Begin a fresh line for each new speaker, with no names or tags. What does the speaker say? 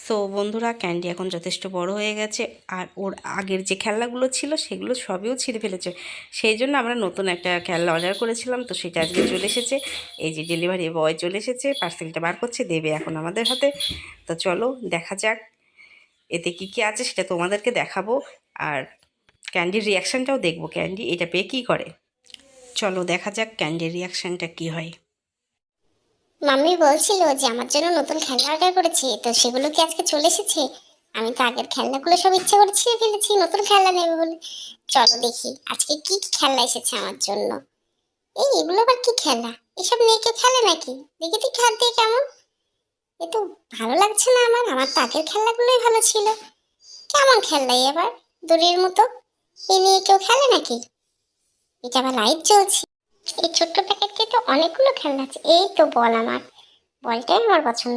So বন্ধুরা, candy এখন যথেষ্ট বড় হয়ে গেছে, আর ওর আগের যে খেলনাগুলো ছিল সেগুলো সবইও ছিঁড়ে ফেলেছে। সেই জন্য আমরা নতুন একটা খেলনা অর্ডার করেছিলাম, তো সেটা আজকে চলে এসেছে। এই যে ডেলিভারি বয় চলে এসেছে, পার্সেলটা বার করছে, দেবে এখন আমাদের হাতে। তো চলো দেখা যাক এতে কী কী আছে, সেটা তোমাদেরকে দেখাবো। আর ক্যান্ডির রিয়াকশানটাও দেখবো, ক্যান্ডি এটা পেয়ে কী করে। চলো দেখা যাক ক্যান্ডির রিয়াকশানটা কী হয়।
মাম্মি বলছিল যে আমার জন্য নতুন খেলনা অর্ডার করেছে, তো সেগুলো কি আজকে চলে এসেছে? আমি তো আগের খেলনাগুলো সব ইচ্ছা করে ছিঁড়ে ফেলেছি নতুন খেলনা নেবে বলে। চলো দেখি আজকে কি কি খেলনা এসেছে আমার জন্য। এগুলো আবার কি খেলা? এসব নিয়ে কেউ খেলে নাকি? দেখি তুই হাত দিয়ে কেমন। এ তো ভালো লাগছে না আমার। আমার তো আগের খেলনাগুলোই ভালো ছিল। কেমন খেলনাই আবার দড়ির মতো? এই নিয়ে কেউ খেলে নাকি? এটা আবার লাইট জ্বলছে। এই ছোট্ট প্যাকেটে তো অনেকগুলো খেলনা আছে। এই তো বল, আমার বলটাই আমার পছন্দ।